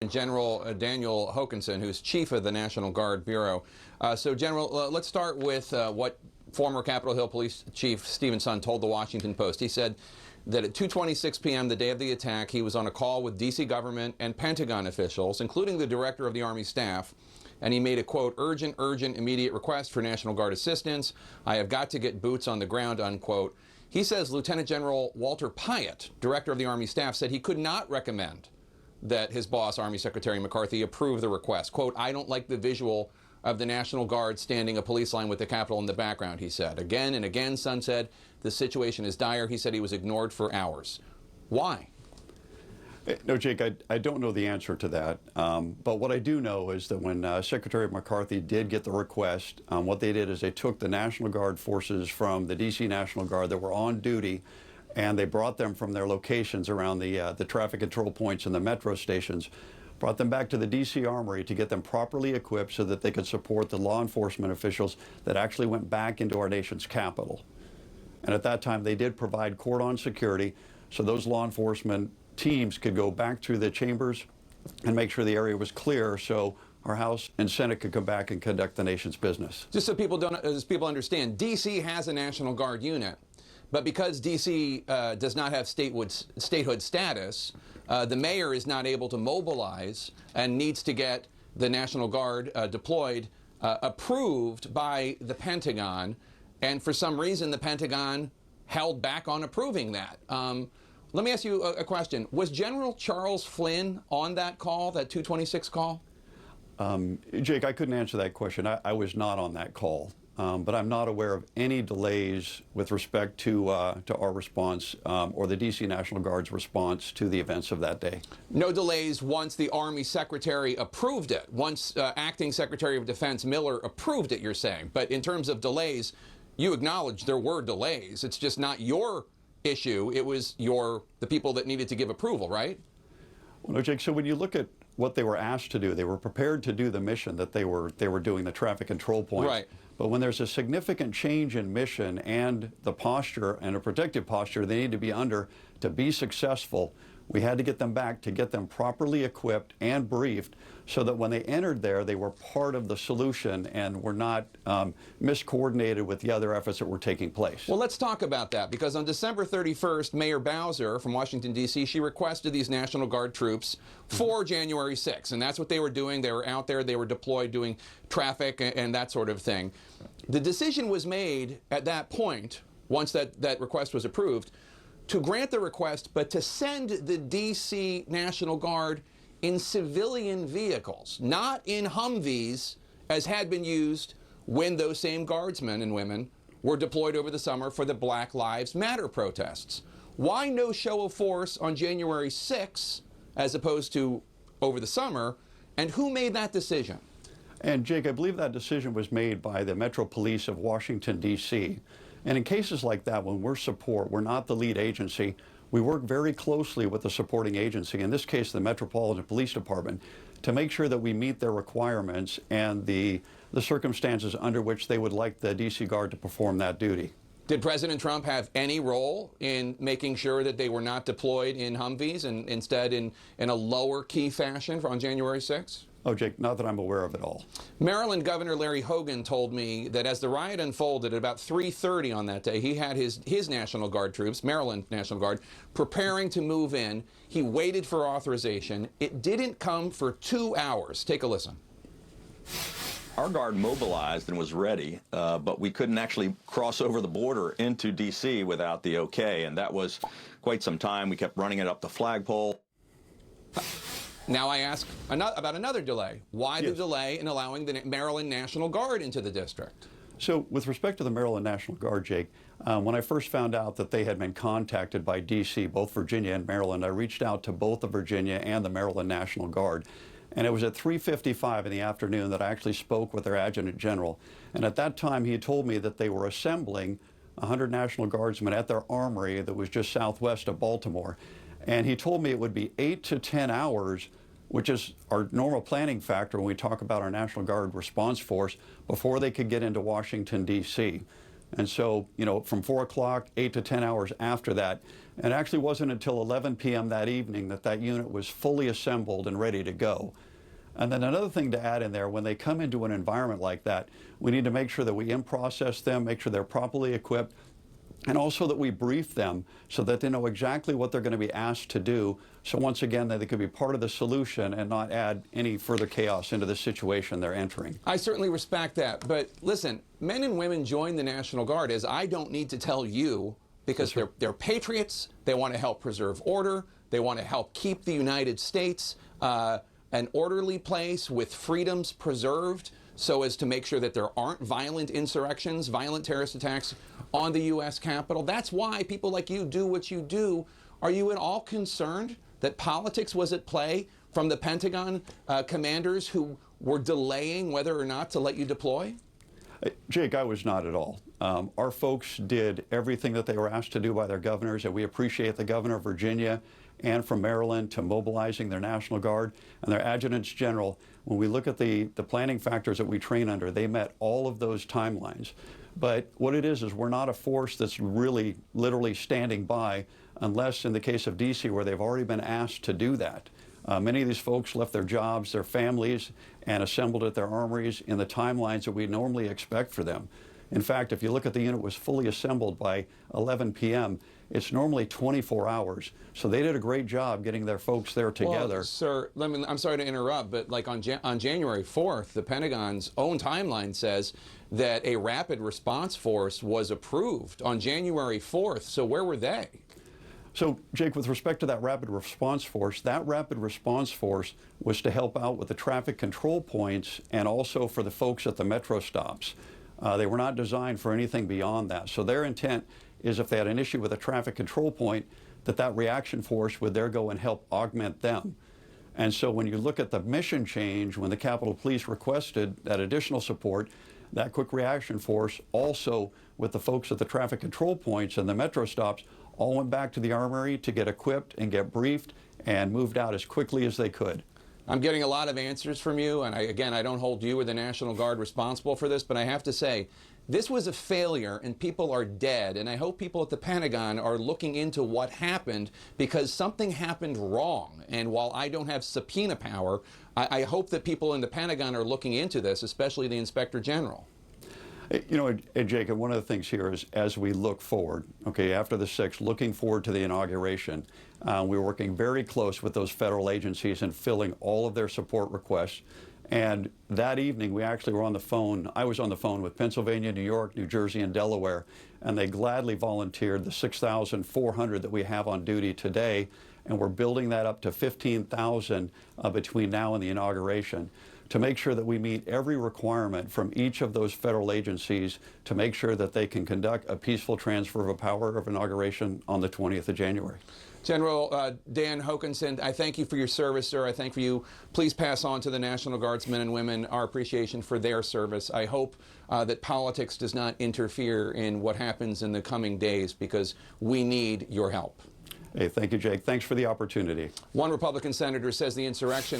General Daniel Hokanson, who's chief of the National Guard Bureau. So, General, let's start with what former Capitol Hill Police Chief Stephen Sund told the Washington Post. He said that at 2:26 p.m. the day of the attack, he was on a call with D.C. government and Pentagon officials, including the director of the Army staff, and he made a, quote, urgent, immediate request for National Guard assistance. I have got to get boots on the ground, unquote. He says Lieutenant General Walter Pyatt, director of the Army staff, said he could not recommend that his boss, Army Secretary McCarthy, approve the request. Quote, I don't like the visual of the National Guard standing a police line with the Capitol in the background, he said. Again and again, Sund said, the situation is dire. He said he was ignored for hours. Why? No, Jake, I don't know the answer to that. But what I do know is that when Secretary McCarthy did get the request, what they did is they took the National Guard forces from the D.C. National Guard that were on duty, and they brought them from their locations around the traffic control points and the metro stations, brought them back to the D.C. Armory to get them properly equipped so that they could support the law enforcement officials that actually went back into our nation's capital. And at that time, they did provide cordon security so those law enforcement teams could go back through the chambers and make sure the area was clear so our House and Senate could come back and conduct the nation's business. Just so people understand, D.C. has a National Guard unit. But because D.C. does not have statehood status, the mayor is not able to mobilize and needs to get the National Guard deployed, approved by the Pentagon. And for some reason, the Pentagon held back on approving that. Let me ask you a question. Was General Charles Flynn on that call, that 2:26 call? Jake, I couldn't answer that question. I was not on that call. But I'm not aware of any delays with respect to our response or the D.C. National Guard's response to the events of that day. No delays once the Army Secretary approved it, once Acting Secretary of Defense Miller approved it, you're saying. But in terms of delays, you acknowledge there were delays. It's just not your issue. It was the people that needed to give approval, right? Well, no, Jake, so when you look at what they were asked to do, they were prepared to do the mission that they were doing, the traffic control points. Right. But when there's a significant change in mission and the posture and a protective posture they need to be under to be successful, we had to get them back to get them properly equipped and briefed so that when they entered there, they were part of the solution and were not miscoordinated with the other efforts that were taking place. Well, let's talk about that, because on December 31st, Mayor Bowser from Washington, D.C., she requested these National Guard troops for January 6th, and that's what they were doing. They were out there, they were deployed doing traffic and that sort of thing. The decision was made at that point, once that request was approved, to grant the request, but to send the D.C. National Guard in civilian vehicles, not in Humvees, as had been used when those same guardsmen and women were deployed over the summer for the Black Lives Matter protests. Why no show of force on January 6th as opposed to over the summer, and who made that decision? And Jake, I believe that decision was made by the Metro Police of Washington, D.C. And in cases like that, when we're not the lead agency, we work very closely with the supporting agency, in this case the Metropolitan Police Department, to make sure that we meet their requirements and the circumstances under which they would like the D.C. Guard to perform that duty. Did President Trump have any role in making sure that they were not deployed in Humvees and instead in a lower key fashion on January 6th? Oh, Jake, not that I'm aware of at all. Maryland Governor Larry Hogan told me that as the riot unfolded at about 3:30 on that day, he had his National Guard troops, Maryland National Guard, preparing to move in. He waited for authorization. It didn't come for 2 hours. Take a listen. Our Guard mobilized and was ready, but we couldn't actually cross over the border into D.C. without the okay, and that was quite some time. We kept running it up the flagpole. Now I ask about another delay. Why the Yes. delay in allowing the Maryland National Guard into the district? So with respect to the Maryland National Guard, Jake, when I first found out that they had been contacted by D.C., both Virginia and Maryland, I reached out to both the Virginia and the Maryland National Guard. And it was at 3:55 in the afternoon that I actually spoke with their Adjutant General. And at that time, he had told me that they were assembling 100 National Guardsmen at their armory that was just southwest of Baltimore. And he told me it would be 8 to 10 hours, which is our normal planning factor when we talk about our National Guard response force, before they could get into Washington, D.C. And so, you know, from 4 o'clock, 8 to 10 hours after that, and it actually wasn't until 11 p.m. that evening that that unit was fully assembled and ready to go. And then another thing to add in there, when they come into an environment like that, we need to make sure that we in-process them, make sure they're properly equipped, and also that we brief them so that they know exactly what they're going to be asked to do. So once again, that they could be part of the solution and not add any further chaos into the situation they're entering. I certainly respect that. But listen, men and women join the National Guard, as I don't need to tell you, because they're patriots. They want to help preserve order. They want to help keep the United States an orderly place with freedoms preserved, so as to make sure that there aren't violent insurrections, violent terrorist attacks on the U.S. Capitol. That's why people like you do what you do. Are you at all concerned that politics was at play from the Pentagon commanders who were delaying whether or not to let you deploy? Jake, I was not at all. Our folks did everything that they were asked to do by their governors, and we appreciate the governor of Virginia and from Maryland to mobilizing their National Guard and their adjutants general. When we look at the planning factors that we train under, they met all of those timelines. But what it is we're not a force that's really literally standing by, unless in the case of DC, where they've already been asked to do that. Many of these folks left their jobs, their families, and assembled at their armories in the timelines that we normally expect for them. In fact, if you look at the unit was fully assembled by 11 p.m., it's normally 24 hours. So they did a great job getting their folks there together. Well, sir, I'm sorry to interrupt, but like on January 4th, the Pentagon's own timeline says that a rapid response force was approved on January 4th. So where were they? So, Jake, with respect to that rapid response force was to help out with the traffic control points and also for the folks at the metro stops. They were not designed for anything beyond that. So their intent is if they had an issue with a traffic control point, that reaction force would there go and help augment them. And so when you look at the mission change, when the Capitol Police requested that additional support, that quick reaction force also with the folks at the traffic control points and the metro stops all went back to the armory to get equipped and get briefed and moved out as quickly as they could. I'm getting a lot of answers from you, and I don't hold you or the National Guard responsible for this, but I have to say, this was a failure and people are dead, and I hope people at the Pentagon are looking into what happened, because something happened wrong. And while I don't have subpoena power, I hope that people in the Pentagon are looking into this, especially the Inspector General. You know, Jacob, one of the things here is as we look forward, okay, after the 6th, looking forward to the inauguration, we're working very close with those federal agencies and filling all of their support requests. And that evening, we actually were on the phone. I was on the phone with Pennsylvania, New York, New Jersey, and Delaware, and they gladly volunteered the 6,400 that we have on duty today, and we're building that up to 15,000 between now and the inauguration, to make sure that we meet every requirement from each of those federal agencies to make sure that they can conduct a peaceful transfer of power of inauguration on the 20th of January. General Dan Hokanson, I thank you for your service, sir. I thank you. Please pass on to the National Guardsmen and women our appreciation for their service. I hope that politics does not interfere in what happens in the coming days, because we need your help. Hey, thank you, Jake. Thanks for the opportunity. One Republican senator says the insurrection